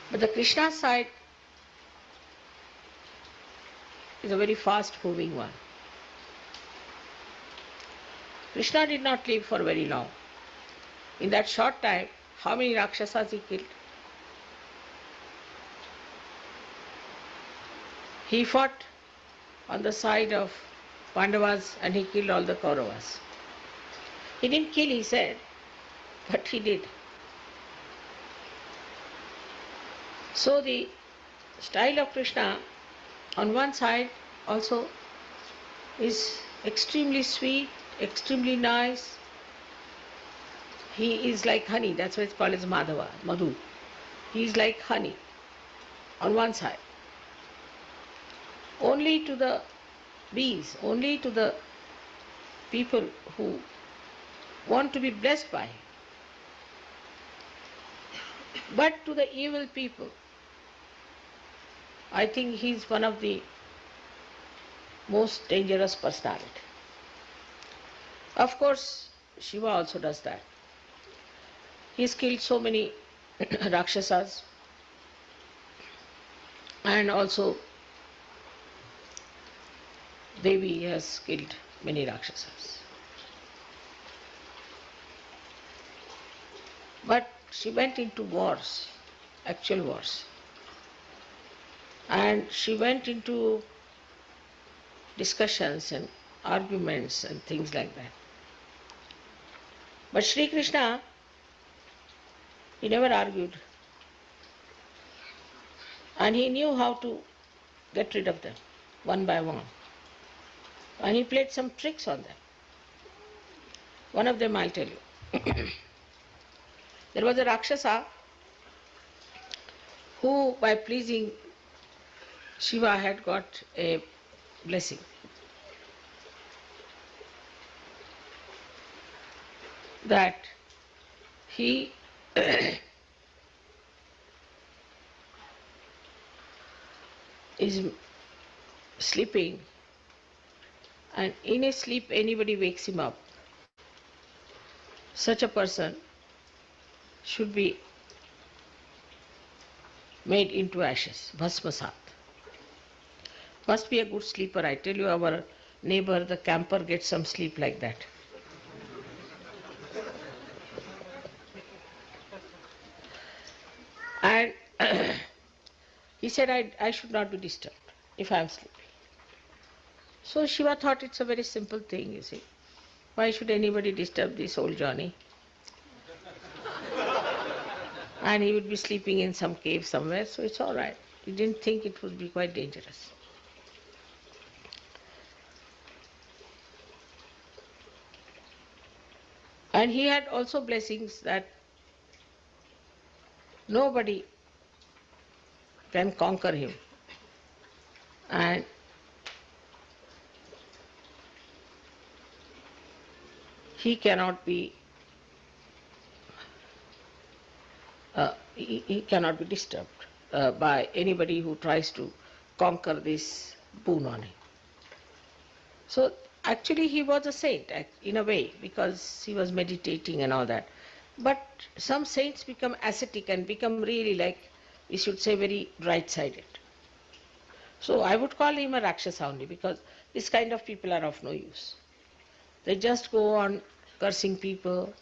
But the Krishna side is a very fast moving one. Krishna did not live for very long. In that short time, how many Rakshasas he killed? He fought on the side of Pandavas and he killed all the Kauravas. He didn't kill, he said, but he did. So the style of Krishna on one side also is extremely sweet, extremely nice. He is like honey, that's why it's called as Madhava, Madhu. He is like honey on one side. Only to the bees, only to the people who want to be blessed by him. But to the evil people, I think he is one of the most dangerous personality. Of course, Shiva also does that. He has killed so many Rakshasas, and also Devi has killed many Rakshasas. But she went into wars, actual wars. And she went into discussions and arguments and things like that. But Shri Krishna, he never argued. And he knew how to get rid of them, one by one. And he played some tricks on them. One of them I'll tell you. There was a Rakshasa who, by pleasing Shiva, had got a blessing. That he is sleeping, and in his sleep anybody wakes him up. Such a person should be made into ashes, bhasmasat. Must be a good sleeper. I tell you, our neighbor, the camper, gets some sleep like that. And he said, I should not be disturbed if I am sleeping. So Shiva thought it's a very simple thing, you see. Why should anybody disturb this old Johnny? And he would be sleeping in some cave somewhere, so it's all right. He didn't think it would be quite dangerous. And he had also blessings that nobody can conquer him. And he cannot be he cannot be disturbed by anybody who tries to conquer this boon on him. So actually he was a saint in a way, because he was meditating and all that. But some saints become ascetic and become really, like we should say, very right-sided. So I would call him a Rakshasa only, because this kind of people are of no use. They just go on cursing people,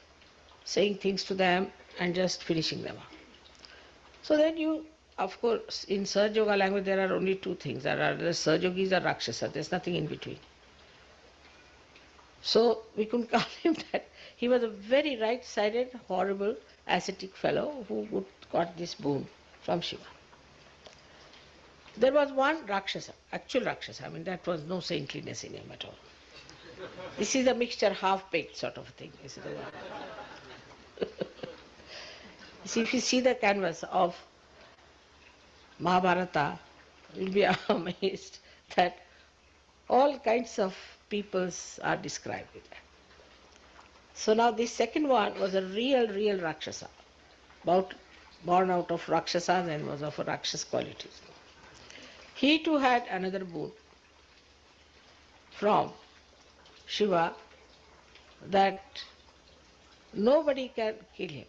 saying things to them, and just finishing them up. So then you, of course, in Sahaja Yoga language there are only two things. There are the Sahajogis or Rakshasa. There's nothing in between. So we couldn't call him that. He was a very right-sided, horrible, ascetic fellow who got this boon from Shiva. There was one Rakshasa, actual Rakshasa. I mean, that was no saintliness in him at all. This is a mixture, half-baked sort of thing. This is the one. See, if you see the canvas of Mahabharata, you'll be amazed that all kinds of peoples are described with that. So now this second one was a real Rakshasa, born out of Rakshasas and was of a Rakshas qualities. He too had another boon from Shiva, that nobody can kill him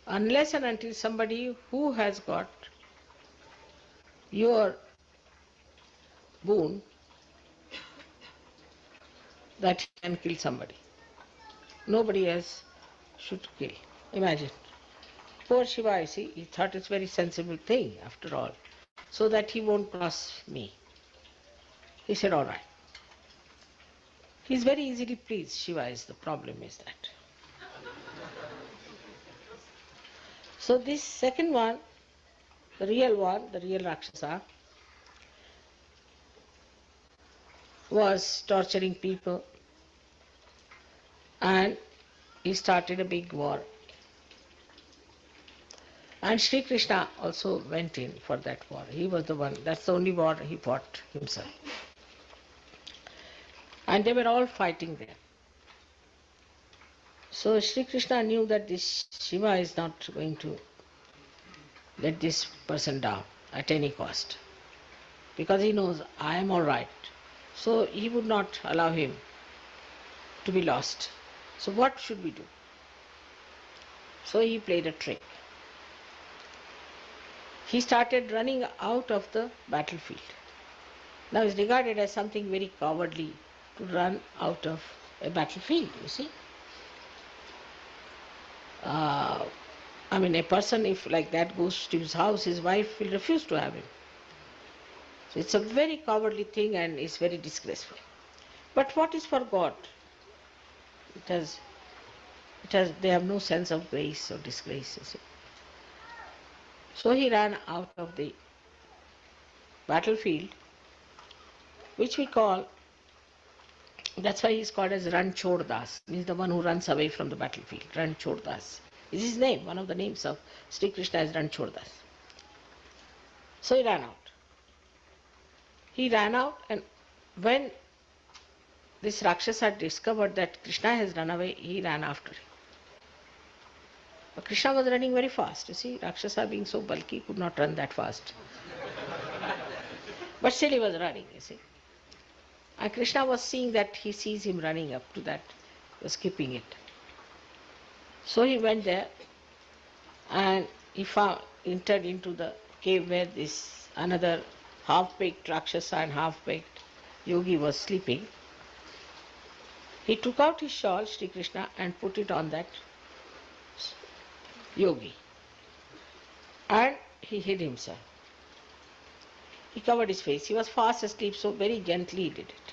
unless and until somebody who has got your boon, that he can kill somebody. Nobody else should kill. Imagine. Poor Shiva, you see, he thought it's a very sensible thing after all. so that he won't cross me. He said, all right. He's very easily pleased, Shiva is the problem is that. So this second one, the real Rakshasa, was torturing people, and he started a big war. And Shri Krishna also went in for that war. He was the one, that's the only war he fought himself. And they were all fighting there. So Shri Krishna knew that this Shiva is not going to let this person down at any cost, because he knows I am all right. So he would not allow him to be lost. So what should we do? So he played a trick. He started running out of the battlefield. Now it's regarded as something very cowardly to run out of a battlefield, you see. I mean, a person if like that goes to his house, his wife will refuse to have him. So it's a very cowardly thing and it's very disgraceful. But what is for God? They have no sense of grace or disgrace, you see. So he ran out of the battlefield, which we call, that's why he's called as Ran Chhod Das, means the one who runs away from the battlefield. Ran Chhod Das is his name, one of the names of Sri Krishna is Ran Chhod Das. So he ran out. He ran out, and when this Rakshasa discovered that Krishna has run away, he ran after him. But Krishna was running very fast, you see. Rakshasa being so bulky could not run that fast. But still he was running, you see. And Krishna was seeing that, he sees him running up to that, was keeping it. So he went there and he entered into the cave where this another half-baked Rakshasa and half-baked yogi was sleeping. He took out his shawl, Shri Krishna, and put it on that yogi. And he hid himself. He covered his face. He was fast asleep, so very gently he did it.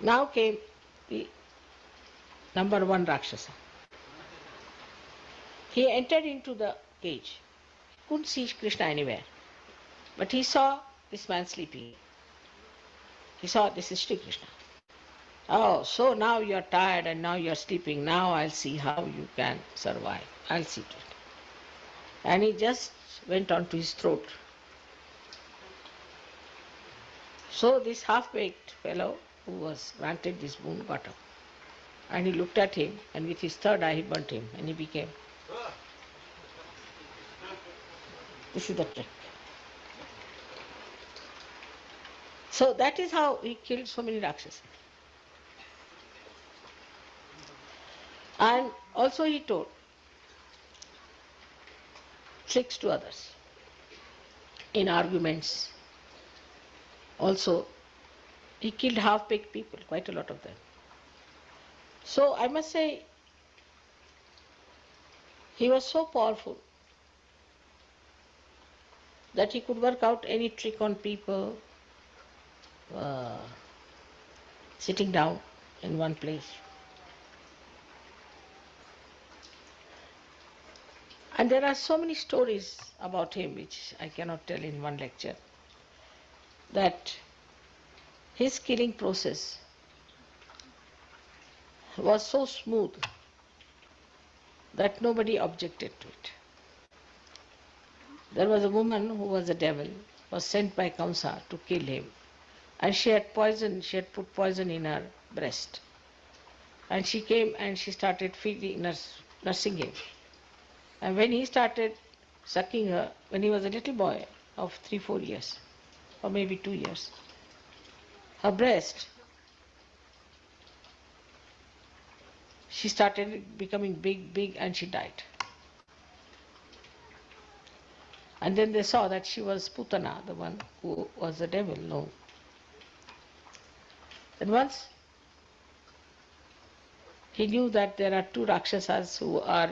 Now came the number one Rakshasa. He entered into the cage. He couldn't see Krishna anywhere. But he saw this man sleeping. He saw this is Shri Krishna. Oh, so now you are tired and now you are sleeping. Now I'll see how you can survive. I'll see to it. And he just went on to his throat. So this half-baked fellow who was granted this boon got up. And he looked at him, and with his third eye he burnt him, and he became. This is the trick. So that is how he killed so many Rakshasas. And also he told tricks to others in arguments. Also, he killed half-baked people, quite a lot of them. So I must say, he was so powerful that he could work out any trick on people, sitting down in one place. And there are so many stories about him which I cannot tell in one lecture, that his killing process was so smooth that nobody objected to it. There was a woman who was a devil, was sent by Kamsa to kill him, and she had put poison in her breast. And she came and she started nursing him. And when he started sucking her, when he was a little boy of 3-4 years, or maybe 2 years, her breast, she started becoming big, and she died. And then they saw that she was Putana, the one who was the devil. No. Then once he knew that there are two Rakshasas who are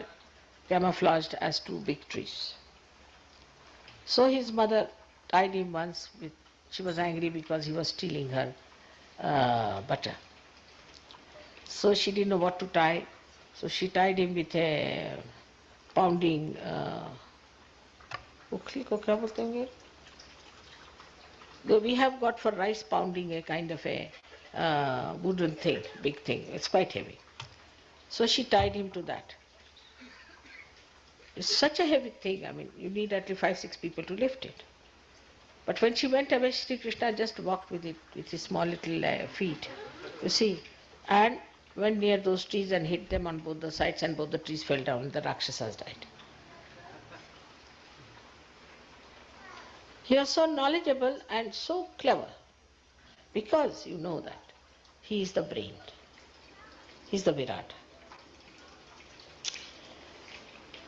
camouflaged as two big trees. So his mother tied him once with, she was angry because he was stealing her butter. So she didn't know what to tie, so she tied him with a pounding, ukli ko kya bolte hain? We have got for rice pounding a kind of a wooden thing, big thing, it's quite heavy. So she tied him to that. It's such a heavy thing, I mean, you need at least 5-6 people to lift it. But when she went away, Shri Krishna just walked with it, with his small little feet, you see, and went near those trees and hit them on both the sides, and both the trees fell down and the Rakshasas died. He was so knowledgeable and so clever, because you know that he is the brain, he is the Virat.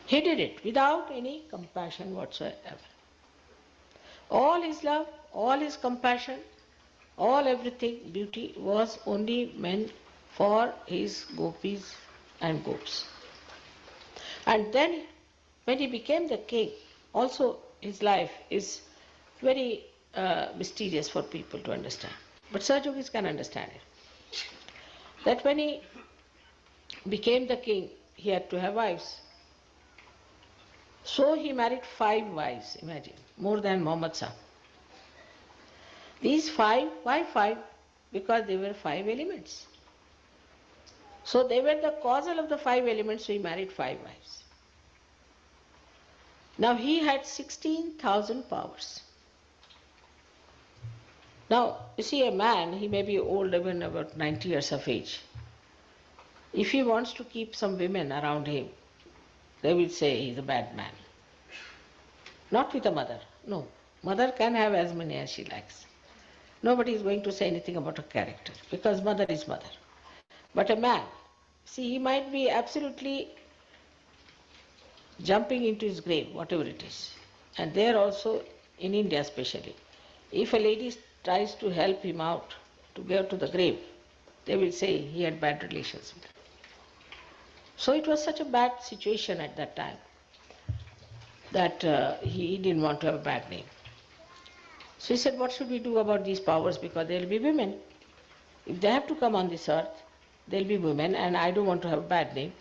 He did it without any compassion whatsoever. All his love, all his compassion, all everything, beauty was only meant for his gopis and gops. And then when he became the king, also his life is very mysterious for people to understand. But Sahajogis can understand it. That when he became the king, he had to have wives. So he married 5 wives, imagine, more than Muhammad Sahib. These 5, why 5? Because they were 5 elements. So they were the causal of the 5 elements, so he married 5 wives. Now he had 16,000 powers. Now, you see, a man, he may be old, even about 90 years of age. If he wants to keep some women around him, they will say he's a bad man. Not with a mother, no. Mother can have as many as she likes. Nobody is going to say anything about her character, because mother is mother. But a man, see, he might be absolutely jumping into his grave, whatever it is. And there also, in India especially, if a lady tries to help him out to go to the grave, they will say he had bad relations with her. So it was such a bad situation at that time that he didn't want to have a bad name. So he said, what should we do about these powers? Because there will be women. If they have to come on this earth, there will be women, and I don't want to have a bad name,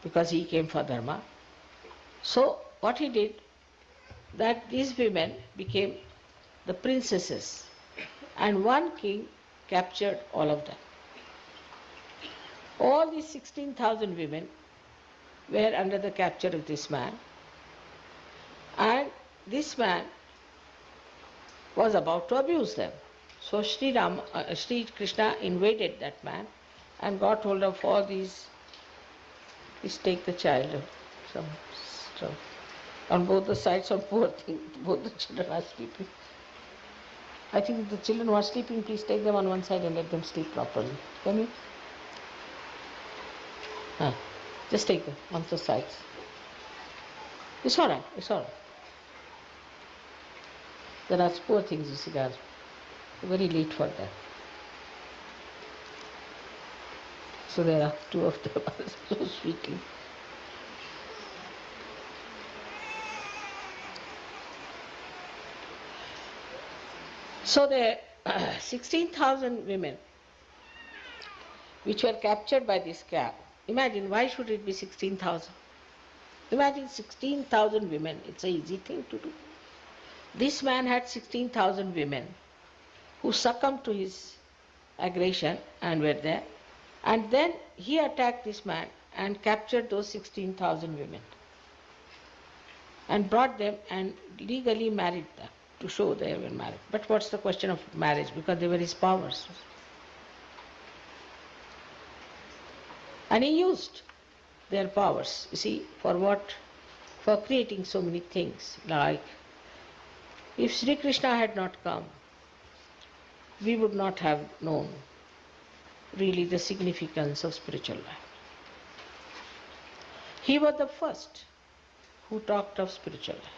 because he came for dharma. So what he did, that these women became the princesses, and one king captured all of them. All these 16,000 women were under the capture of this man, and this man was about to abuse them. So Shri Krishna invaded that man and got hold of all these. Please take the child, some stuff. On both the sides, on poor thing, both the children are sleeping. I think the children who are sleeping, please take them on one side and let them sleep properly. Can you? Just take them on the sides. It's all right, it's all right. There are poor things, you see, they are very late for that. So there are 2 of them, so sweetly. So the 16,000 women which were captured by this cat, imagine, why should it be 16,000? Imagine 16,000 women, it's an easy thing to do. This man had 16,000 women who succumbed to his aggression and were there. And then he attacked this man and captured those 16,000 women and brought them and legally married them to show they were married. But what's the question of marriage? Because they were his powers. And he used their powers, you see, for what? For creating so many things. Like, if Sri Krishna had not come, we would not have known really the significance of spiritual life. He was the first who talked of spiritual life.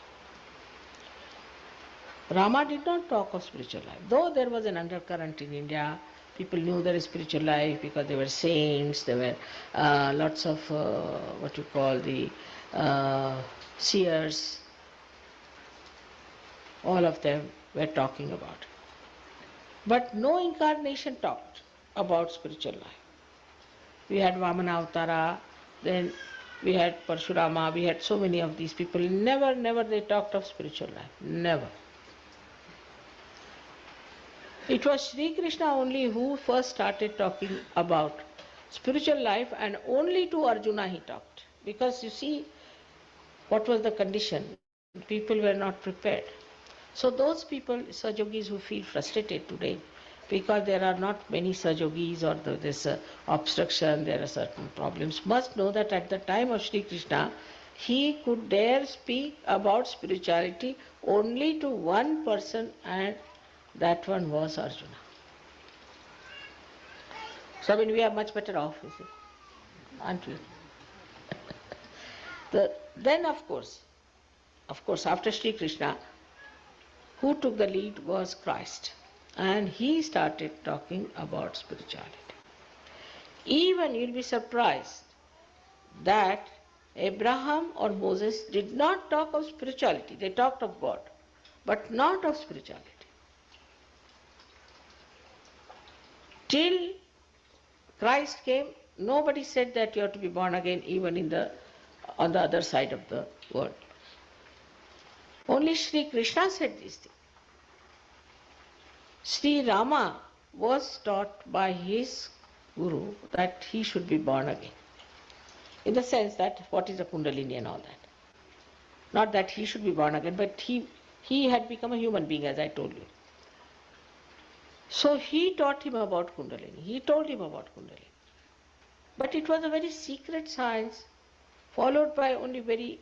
Rama did not talk of spiritual life, though there was an undercurrent in India. People knew there is spiritual life because there were saints, there were lots of what you call the seers, all of them were talking about it. But no incarnation talked about spiritual life. We had Vamana Avatara, then we had Parshurama, we had so many of these people. Never they talked of spiritual life. Never. It was Shri Krishna only who first started talking about spiritual life, and only to Arjuna he talked. Because you see, what was the condition? People were not prepared. So those people, Sajogis, who feel frustrated today, because there are not many Sajogis or there's obstruction, there are certain problems, must know that at the time of Shri Krishna, he could dare speak about spirituality only to one person, and that one was Arjuna. So we are much better off, you see, aren't we? Then of course, after Shri Krishna, who took the lead was Christ, and he started talking about spirituality. Even you'll be surprised that Abraham or Moses did not talk of spirituality. They talked of God, but not of spirituality. Till Christ came, nobody said that you have to be born again, even on the other side of the world. Only Shri Krishna said these things. Sri Rama was taught by his guru that he should be born again. In the sense that what is a Kundalini and all that. Not that he should be born again, but he had become a human being, as I told you. So he taught him about Kundalini. He told him about Kundalini. But it was a very secret science, followed by only very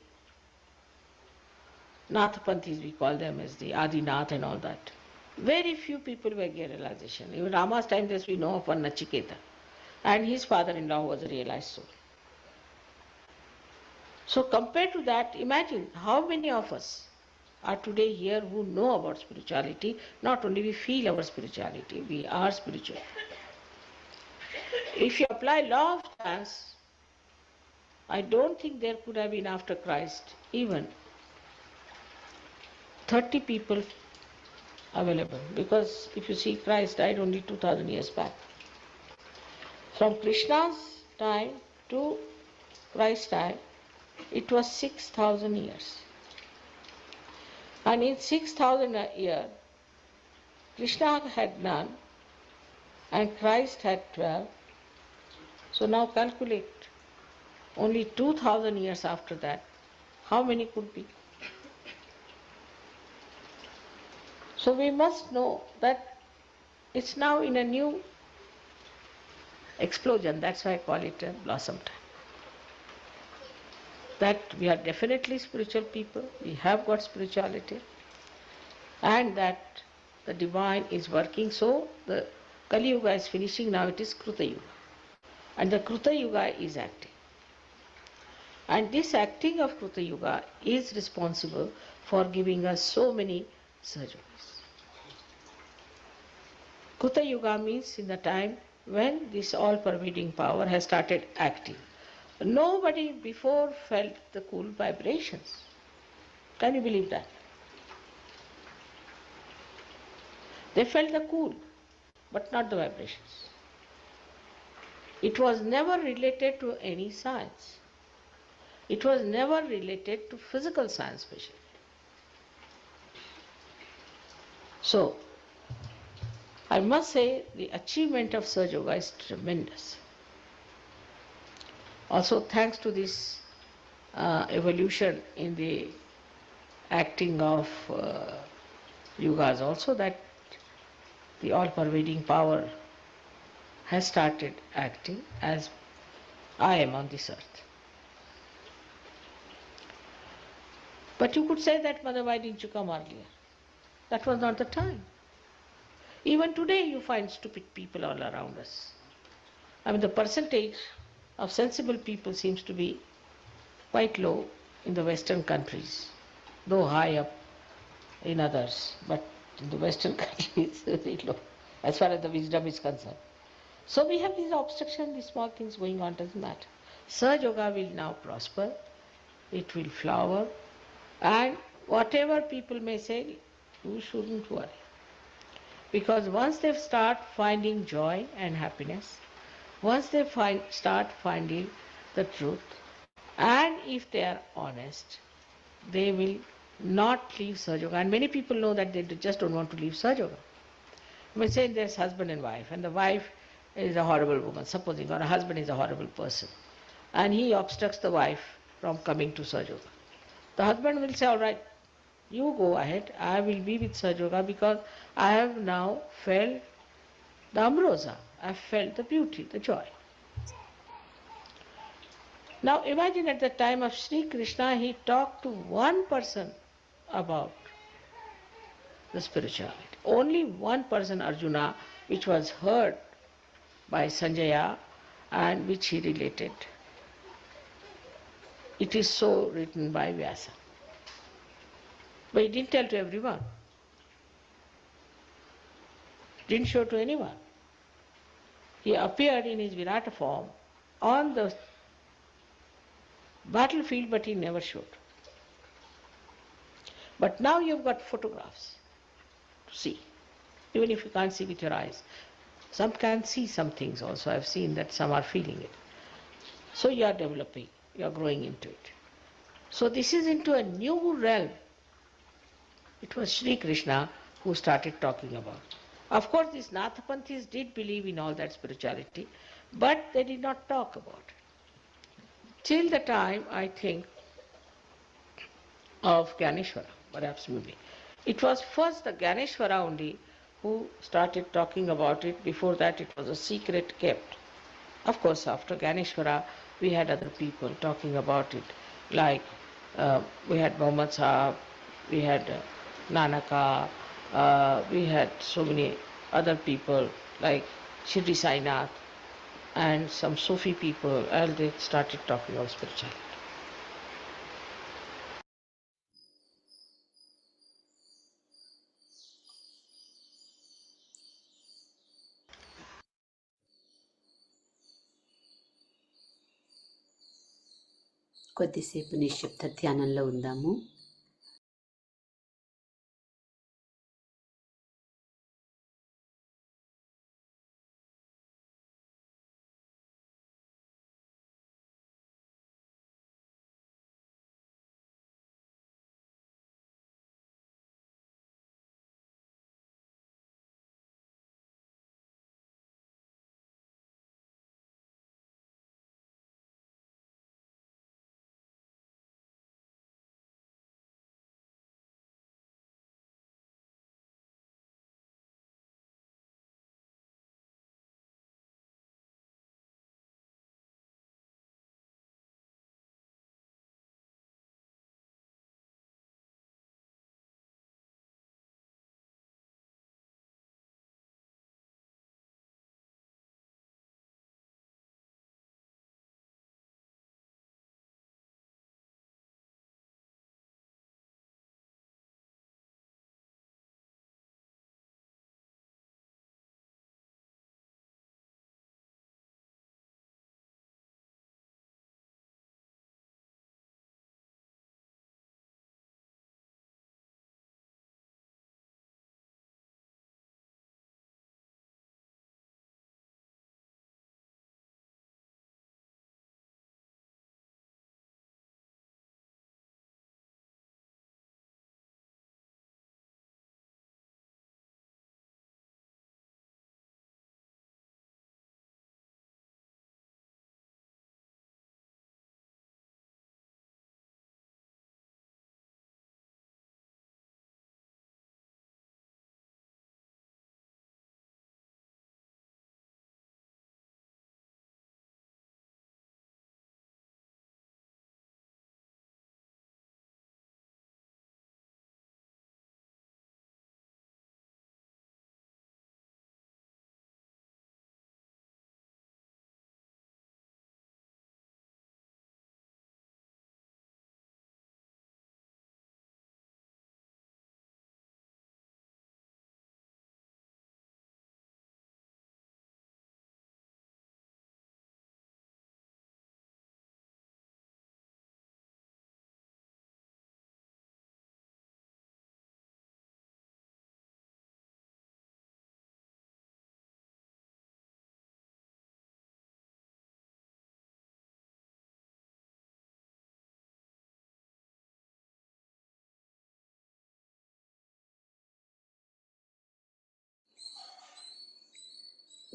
Nathapanthis, we call them, as the Adinath and all that. Very few people were given realization. Even Rama's time, we know of one Nachiketa, and his father-in-law was a realized soul. So compared to that, imagine how many of us are today here who know about spirituality. Not only we feel our spirituality, we are spiritual. If you apply law of chance, I don't think there could have been after Christ even 30 people available, because if you see, Christ died only 2000 years back. From Krishna's time to Christ's time, it was 6,000 years. And in 6,000 years, Krishna had none and Christ had 12. So now calculate, only 2,000 years after that, how many could be? So we must know that it's now in a new explosion. That's why I call it a blossom time. That we are definitely spiritual people, we have got spirituality, and that the divine is working. So the Kali Yuga is finishing, now it is Kruta Yuga. And the Kruta Yuga is acting. And this acting of Kruta Yuga is responsible for giving us so many surgeries. Kruta Yuga means in the time when this all-pervading power has started acting. Nobody before felt the cool vibrations. Can you believe that? They felt the cool, but not the vibrations. It was never related to any science. It was never related to physical science especially. So, I must say the achievement of Sahaja Yoga is tremendous. Also thanks to this evolution in the acting of yugas also, that the all-pervading power has started acting as I am on this earth. But you could say that, Mother, why didn't you come earlier? That was not the time. Even today you find stupid people all around us. I mean, the percentage of sensible people seems to be quite low in the Western countries, though high up in others, but in the Western countries it's very low as far as the wisdom is concerned. So we have these obstructions, these small things going on, doesn't matter. Sahaja Yoga will now prosper, it will flower, and whatever people may say, you shouldn't worry. Because once they start finding joy and happiness, once they start finding the truth, and if they are honest, they will not leave Sahaja. And many people know that they just don't want to leave Sahaja. I mean, say there's husband and wife, and the wife is a horrible woman, supposing, or a husband is a horrible person, and he obstructs the wife from coming to Sahaja. The husband will say, all right, you go ahead, I will be with Sahaja because I have now felt the ambrosia, I have felt the beauty, the joy. Now imagine at the time of Sri Krishna, he talked to one person about the spirituality. Only one person, Arjuna, which was heard by Sanjaya and which he related. It is so written by Vyasa. But he didn't tell to everyone. Didn't show to anyone. He appeared in his Virata form on the battlefield, but he never showed. But now you've got photographs to see, even if you can't see with your eyes. Some can see some things also. I've seen that some are feeling it. So you are developing, you are growing into it. So this is into a new realm. It was Shri Krishna who started talking about. Of course, these Nathapanthis did believe in all that spirituality, but they did not talk about it. Till the time, I think, of Ganeshwara, perhaps maybe. It was first the Ganeshwara only who started talking about it. Before that, it was a secret kept. Of course, after Ganeshwara, we had other people talking about it, like we had Mohammad Sahab, we had Nanaka, we had so many other people like Shri Sainath and some Sufi people, and they started talking about spirituality. కొద్దిసేపు నిశ్శబ్ద ధ్యానంలో ఉందాము.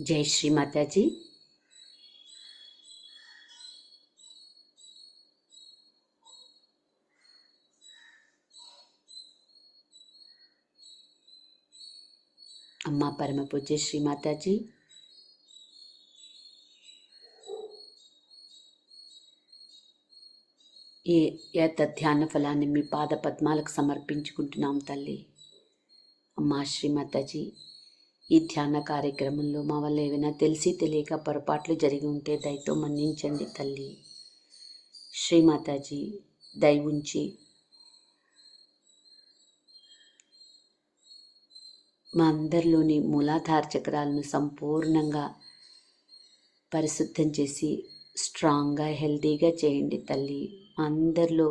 జై శ్రీ మాతాజీ. అమ్మా పరమ పూజ్య శ్రీ మాతాజీ. ఈ ధ్యాన ఫలాన్ని మీ పాద పద్మాలకు సమర్పించుకుంటున్నాం తల్లి. అమ్మా శ్రీ మాతాజీ, ఈ ధ్యాన కార్యక్రమంలో మా వల్ల ఏమైనా తెలిసి తెలియక పొరపాట్లు జరిగి ఉంటే దయతో మన్నించండి తల్లి. శ్రీ మాతాజీ దయ ఉంచి మా అందరిలోని మూలాధార చక్రాలను సంపూర్ణంగా పరిశుద్ధం చేసి స్ట్రాంగ్గా హెల్తీగా చేయండి తల్లి. మా అందరిలో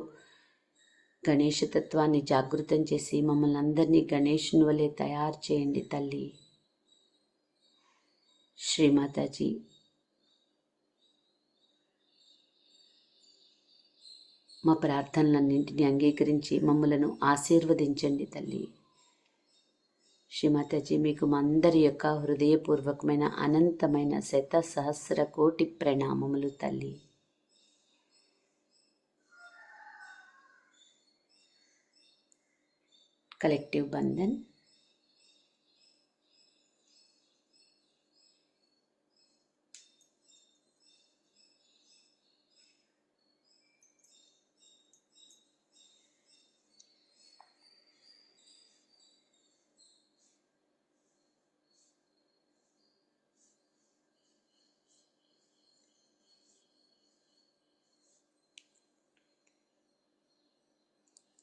గణేశతత్వాన్ని జాగృతం చేసి మమ్మల్ని అందరినీ గణేశుని వలె తయారు చేయండి తల్లి. శ్రీమాతాజీ మా ప్రార్థనలన్నింటినీ అంగీకరించి మమ్మలను ఆశీర్వదించండి తల్లి. శ్రీమాతాజీ మీకు మా అందరి యొక్క హృదయపూర్వకమైన అనంతమైన శత సహస్ర కోటి ప్రణామములు తల్లి. కలెక్టివ్ బంధన్.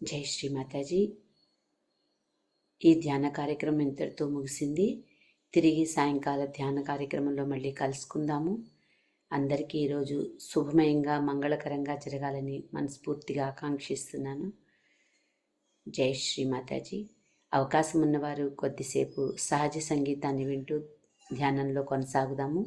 జై శ్రీ మాతాజీ. ఈ ధ్యాన కార్యక్రమం ఇంతటితో ముగిసింది. తిరిగి సాయంకాల ధ్యాన కార్యక్రమంలో మళ్ళీ కలుసుకుందాము. అందరికీ ఈరోజు శుభమయంగా మంగళకరంగా జరగాలని మనస్ఫూర్తిగా ఆకాంక్షిస్తున్నాను. జై శ్రీ మాతాజీ. అవకాశం ఉన్నవారు కొద్దిసేపు సహజ సంగీతాన్ని వింటూ ధ్యానంలో కొనసాగుదాము.